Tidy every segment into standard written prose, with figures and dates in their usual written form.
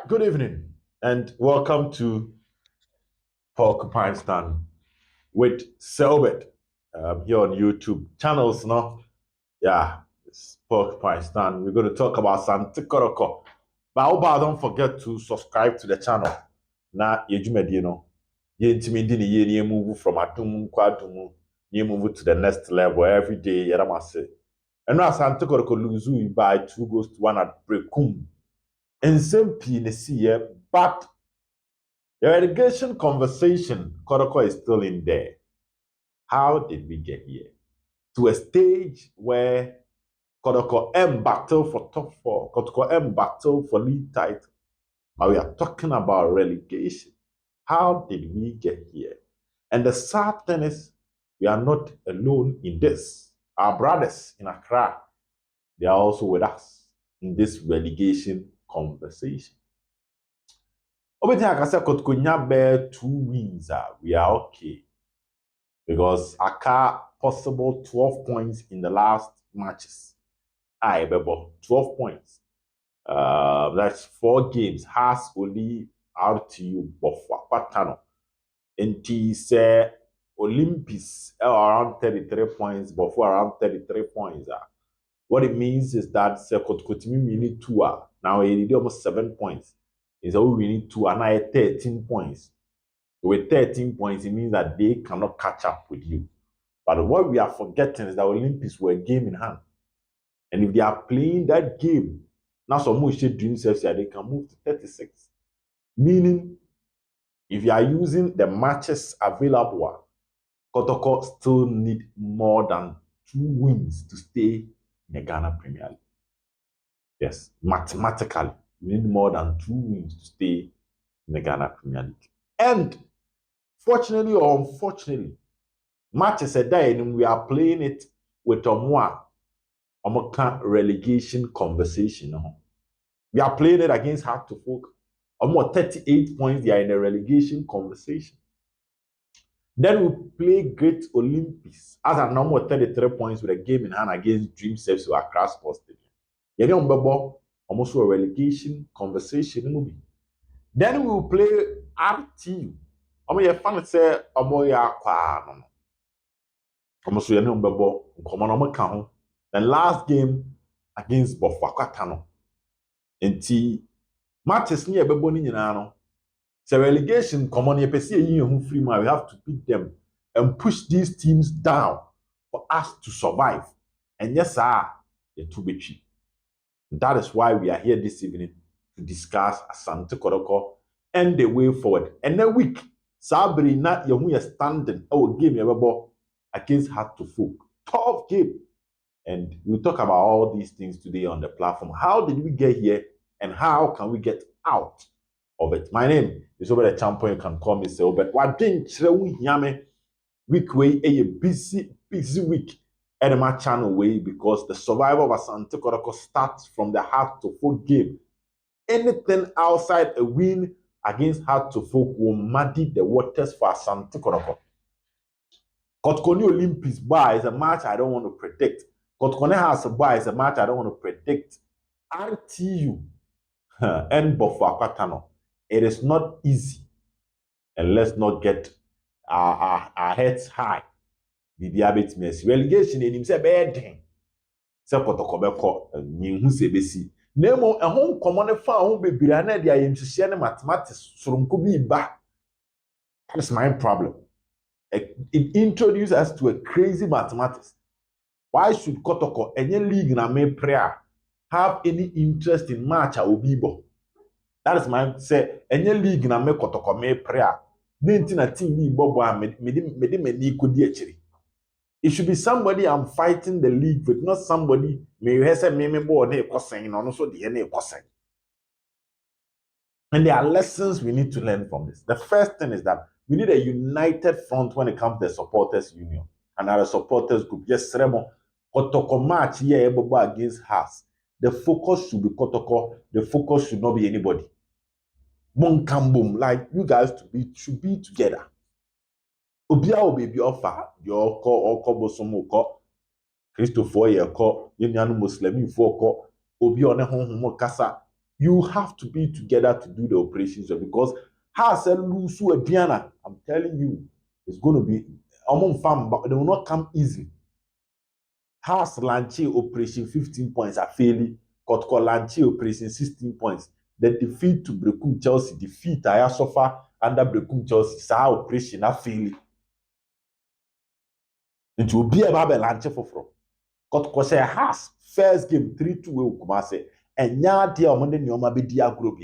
good evening, and welcome to Porcupine Stand with Selbit here on YouTube channels. No, yeah, it's Porcupine Stand. We're going to talk about Asante Kotoko. But don't forget to subscribe to the channel. Na yejumedi no, yentimindi ni ye move from adum kwa adumu, ye move to the next level every day. Yeramase. And now Asante Kotoko lose by 2-1 at Brekum. And same P but the relegation conversation, Kotoko is still in there. How did we get here? To a stage where Kotoko M battle for top four, Kotoko M battle for league title. But we are talking about relegation. How did we get here? And the sad thing is, we are not alone in this. Our brothers in Accra, they are also with us in this relegation conversation. Obviously, I can say Kotoko bear 2 wins. We are okay. Because Aka possible 12 points in the last matches. Aye, bebo, 12 points. That's 4 games. Has only RTU Bofwa Patano. And T say Olympics around 33 points, Bofwa around 33 points. What it means is that Kotimi we need 2. Now we need almost 7 points. Is all we need 2 and I 13 points. With 13 points, it means that they cannot catch up with you. But what we are forgetting is that Olympics were a game in hand. And if they are playing that game, now some more dream self they can move to 36. Meaning, if you are using the matches available, Kotoko still need more than 2 wins to stay in the Ghana Premier League. Yes, mathematically, you need more than 2 wins to stay in the Ghana Premier League. And fortunately or unfortunately, matches a day and we are playing it with Omwa relegation conversation. We are playing it against Hard to Folk. 38 points, they are in a relegation conversation. Then we play Great Olympics as a normal 33 points with a game in hand against Dream Saves or Accra Sports Stadium. Almost a relegation conversation. Then we will play RTU. Your fan say almost the last game against Bofakatano. Enti matches ni ebebo ni nyina no. So relegation come on pese yi ehun free man, we have to beat them and push these teams down for us to survive. And yes sir, too betri. That is why we are here this evening to discuss Asante Kotoko and the way forward. And then week Sabri na yehu ye standing game ebebo against Hard to Folk. Tough game. And we'll talk about all these things today on the platform. How did we get here and how can we get out of it? My name is Obed Champion. You can call me Obed. What didn't you week way a busy week at my channel way because the survival of Asante Kotoko starts from the Hard to Folk game. Anything outside a win against Hard to Folk will muddy the waters for Asante Kotoko. Kotkoni Olympics bar is a match I don't want to predict. Kotkone has a bar is a match I don't want to predict. RTU and Bofakatano. It is not easy. And let's not get our heads high. The diabetes relegation in himself bad thing. Se Kotoko beko ni hu se besi. Nemo ehon common fa ho bebira na dia yemhye ne mathematics surunko bi ba. That's my problem. It introduced us to a crazy mathematics. Why should Kotoko, any league na me prayer, have any interest in match or bibo? That is my say. Any league na me Kotoko me prayer. Nentina team ni bobo it should be somebody I'm fighting the league with, not somebody me say me board ne kosen no so the ne kosen. And there are lessons we need to learn from this. The first thing is that we need a united front when it comes to the supporters union and our supporters group. Yes, Remo, Kotoko match here against us. The focus should be Kotoko. The focus should not be anybody. Boom, like you guys should be together. Obia will be offer your call or Kobosomo call Christopher ye call Yanu Muslim for call Obi on a home kasa. You have to be together to do the operations because Hearts and lose to a Diana. I'm telling you, it's going to be among fam, but they will not come easy. Hearts launch operation 15 points are failing. Kotoko launch operation 16 points. The defeat to Brekum Chelsea, defeat I suffer under Brekum Chelsea. Sa operation are failing. It will be a babel launch for Kotoko say Hearts first game 3-2 we Kumase. And nya dia omonde nyoma be dia agro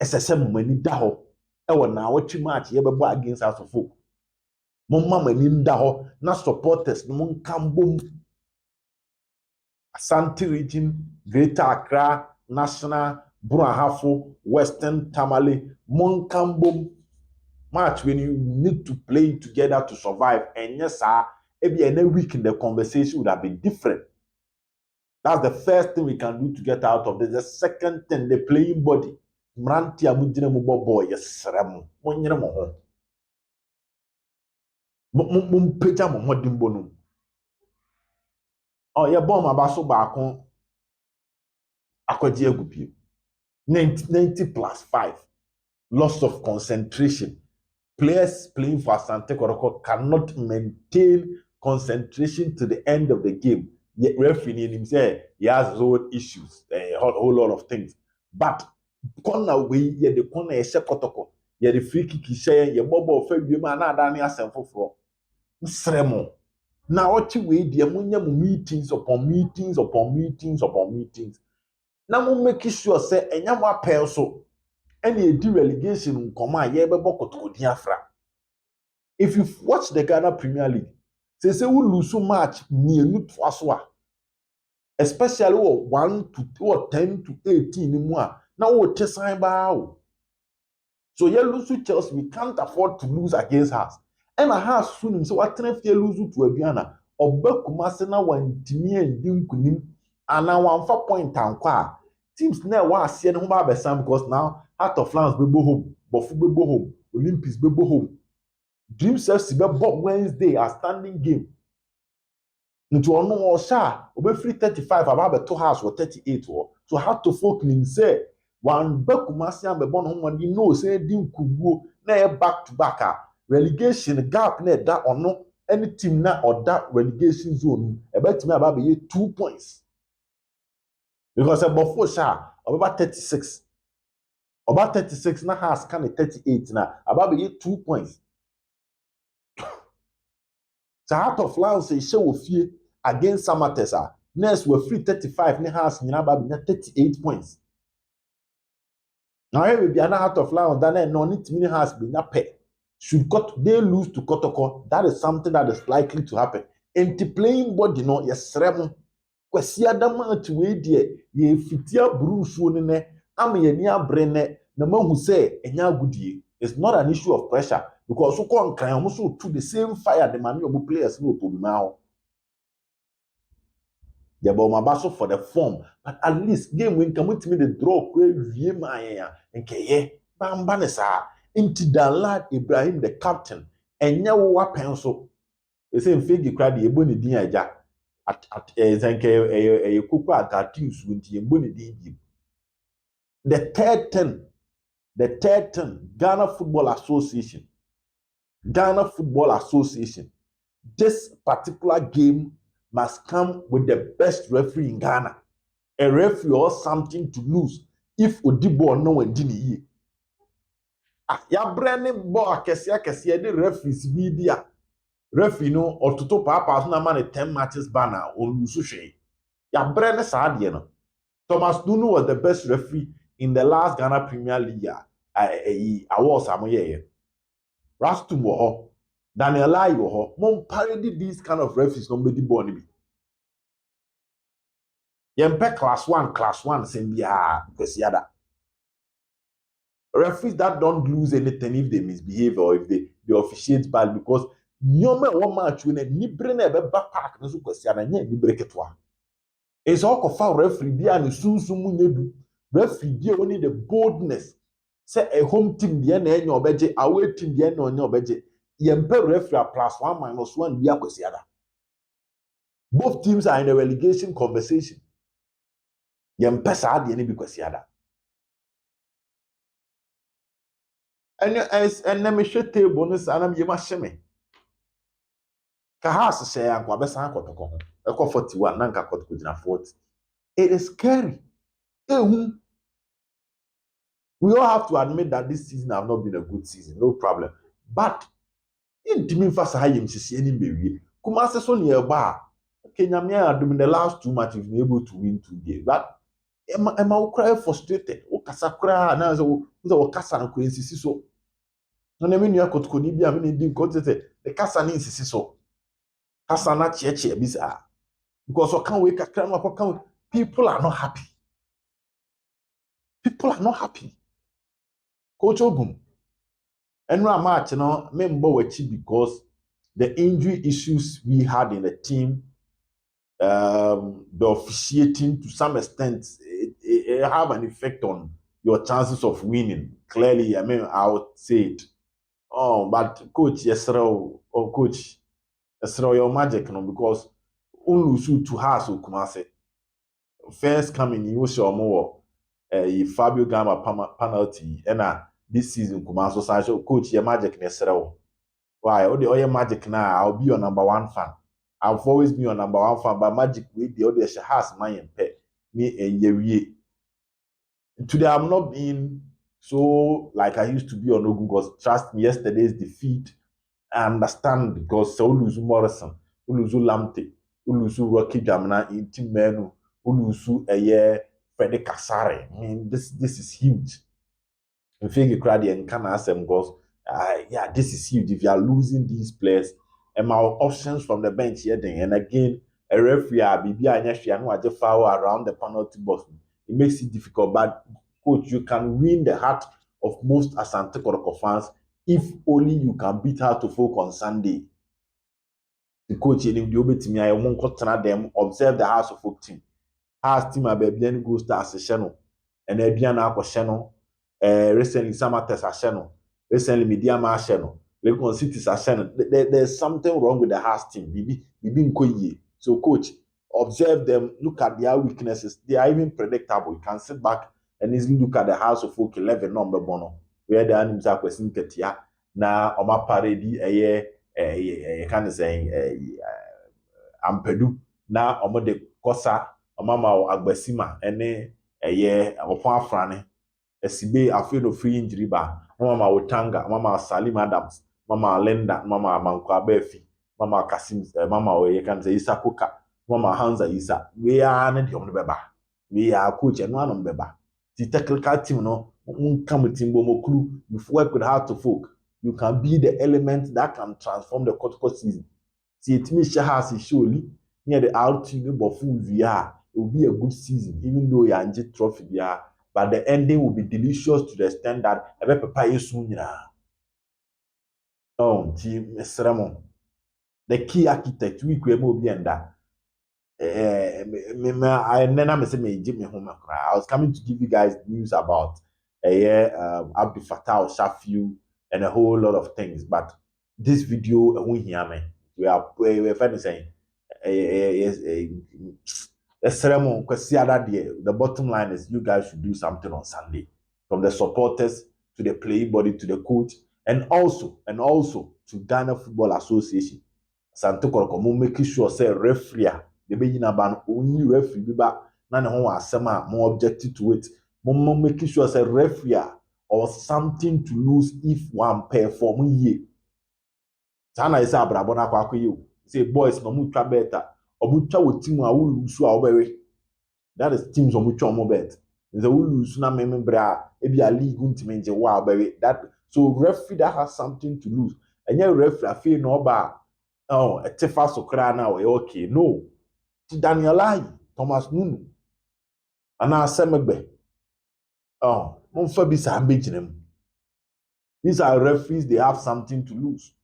ɛsɛ sɛ mo ani da hɔ ɛwɔ na wɔtwe match yɛbɛbɔ against House of Folk mo mma mo ani da hɔ na supporters no mo nka mbom Asante region Greater Accra National Burahafo Western Tamale mo nka mbom match when you need to play together to survive and yes sir maybe any week in the conversation would have been different. That's the first thing we can do to get out of this. The second thing, the playing body. Mranti amujine mo boy yesere mo. Mo nyere mo ho. Mo peja mo modimbo no. Oh, ye bom abaso baako akwaji agupie. 90 plus 5. Loss of concentration. Players playing for Asante Kotoko cannot maintain concentration to the end of the game. Yet referee him say he has his own issues, a whole lot of things. But corner way, yeah, the corner is Kotoko. Yeah, the free kick is saying, yeah, Bobo, Fabian, and Adani Asemfo for Sremo. Now, what you wait, the meetings upon meetings upon meetings upon meetings. Now, we make sure, say, and Yama Pelso, and you do relegation, come on, yeah, Boko Diafra. If you watch the Ghana Premier League, say we lose so much near Nutwaswa, especially 1 to 10 to 18 more. Now we test sign by. So you lose to Chelsea, we can't afford to lose against us. And I have soon so what if you lose to Abiana or Bekumasena when Timmy and Dim Kunim and now 1 point and qua. Teams now was seeing home because now Heart of Flames be home, Bofu be home, Olympics be home. Dreams FC be Wednesday a standing game. Nti ono o sha obefree 35 aba to house or 38 or so how to folk nim say one Bekumasi and Bebon home you know say dim kuguo na back to back relegation gap na that or no any team na or that relegation zone about me about be 2 points because before sha about 36 na has can 38 na about be 2 points. So Heart of Lions say show fie against Samatesa. Next we're free 35 ne has nyina ba be 38 points. Now here be another Heart of Lions that no need to has be na pay. Should they lose to Kotoko, that is something that is likely to happen. And the playing body no yesrem kwasi adama to we die ye fitia brusu ne am ye ni abrene na mahu say enya agudie. It's not an issue of pressure because so come kan almost to the same fire the man your players no problem now. Yeah, but my basso for the form, but at least game when come with me the draw vie my and ke bambanesa into the lad Ibrahim the captain and nya wa pencil. The same figure crowd the ebony din aja at zenke e kuku agatis with the ebony din. The third thing, Ghana Football Association. This particular game must come with the best referee in Ghana. A referee or something to lose if Odibo no and dini. Ya brand bo akesi de referees media. Referee no or to papa na man 10 matches banner on lose. Ya brand sa de no. Thomas Dunu was the best referee in the last Ghana Premier League. Awards amoye. Rastum wo ho. Daniel Lai wo ho. Mon parody these kind of referees no medi ball ni bi. Yempe class 1 same bia kwesiada. Referees that don't lose anything if they misbehave or if they officiate bad because nyoma one match when ni bre na be back park no so kwesiada nya ni bre ketwa. It's all kofa referee bia ni sunsun mu nyedu. Referee bia only the boldness say a home team dey na enya obeje away team dey na onya obeje. Yempe referee +1 -1 bia kwesiada. Both teams are in a relegation conversation. Yempe sa de ni bi kwesiada. And let me show table no sana me machine. Ka house say anko abesa Kotoko ho. Eko 41 na nka Kotoko gina 40. It is scary. Ehu. We all have to admit that this season have not been a good season, no problem. But intimi fa sa hayem sisi ani mewie. Kumase so ne eba. Kenya me adum in the last 2 matches been able to win 2 games. But Emma will cry frustrated. O kasa cry na so kasa na kwen sisi so. No na me nua Kotoko ni bia me ni di nko tete. The kasa ni sisi so. Kasa na cheche bi sa. Because o kan we kakra no kan people are not happy. People are not happy. Coach Ogum. Enra match no me mbo wachi because the injury issues we had in the team, the officiating to some extent, it have an effect on your chances of winning. Clearly, I mean, I would say it. Oh, but coach, yes, or coach, yes, your magic, no, because unlusu to has Kumase. First coming, you show more Fabio Gama penalty, and this season Kumase, so coach, your magic, yes, why? All the other magic now, I'll be your number 1 fan. I've always been your number 1 fan, but magic with the other has my pet me and ye. Today I'm not being so like I used to be on Ogun because trust me, yesterday's defeat, I understand because Uluzu Morrison, Uluzu Lamte, Uluzu Rocky Jamna, Inti Menu, Uluzu Eye Fede Kasare. I mean, this is huge. In fact, you cry and can ask them because yeah, this is huge. If you are losing these players, and my options from the bench here, then and again, a referee, BB, and know, I just foul around the penalty box. It makes it difficult. But coach, you can win the heart of most Asante Kotoko fans if only you can beat her to folk on Sunday. The coach in the obey to me, I won't cut them, observe the House of Folk team. House team, I be go start a channel, and a Diana channel. Recently Samates Asheno, recently Mediama Asheno, Legon Cities Asheno. There's something wrong with the Hearts team. Bibi Nkoye. So, coach, observe them, look at their weaknesses. They are even predictable. You can sit back and easily look at the House of Folk 11 number bono, where the animals are questioning Ketia. Na Oma Paredi, kind of saying, Ampedu, na Oma de Kosa, Omama Agbesima, ene, Opa Frane. Esibe afraid of free injury ba mama Otanga mama Salim Adams mama Lenda mama Manko Abefi mama Kasim mama Oye can say Isa Kuka mama Hansa Isa we are not the beba we are coach and one on beba the technical team no come with team clue you've worked with hard to folk you can be the element that can transform the Kotoko season see it me has surely near the outing of full VR it will be a good season even though you're in trophy VR but the ending will be delicious to the extent that ebe papa yesu nyina. Oh, Mr. The key architect we could be under. I was coming to give you guys news about Abdul Fattah Shafiu and a whole lot of things, but this video we hear me. We're finally saying the bottom line is you guys should do something on Sunday. From the supporters to the playing body to the coach, and also to Ghana Football Association. Asante Kotoko making sure say referee the be ban only referee be ba na ne ho asem more objective to it. Mom making sure say referee or something to lose if one perform ye. Sana isa abrabo na kwa akoye. Say boys no mu twa better. Omutwa wo team a wo lose a obewe. That is teams omutwa omo bet. They will lose na bra ebi a league ntime nje wa obewe. That so referee that has something to lose. And your referee feel no ba oh, a tefa so kra na okay. No. Daniel Ai, Thomas Nunu. Ana Semegbe. Oh, Monfa bisa ambejinem. These are referees, they have something to lose.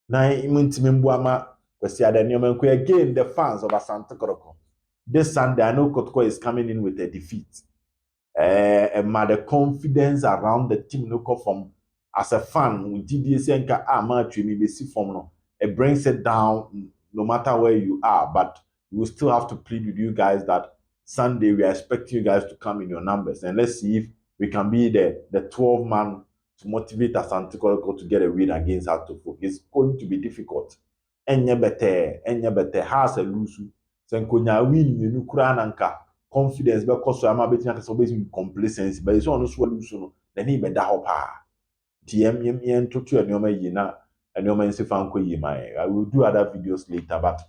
Na imuntime mbuama kwesi adanyomenko again the fans of Asante Kotoko. This Sunday I know Kotoko is coming in with a defeat. And the confidence around the team no come from as a fan with GDC nka match me be see from no. It brings it down no matter where you are, but we still have to plead with you guys that Sunday we are expecting you guys to come in your numbers and let's see if we can be the 12 man to motivate Asante Kotoko to get a win against Atofo. It's going to be difficult. Enye better, has a lose. Senkonya win you kura nanka confidence be koso ama betin aka so be complacency but so no so lose no na ni be da ho pa. Yem totu enoma yi na enoma nsi fa nko yi mai. I will do other videos later, but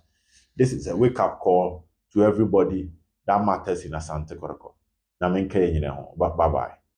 this is a wake up call to everybody that matters in Asante Kotoko. Na menka yin ho. Bye bye.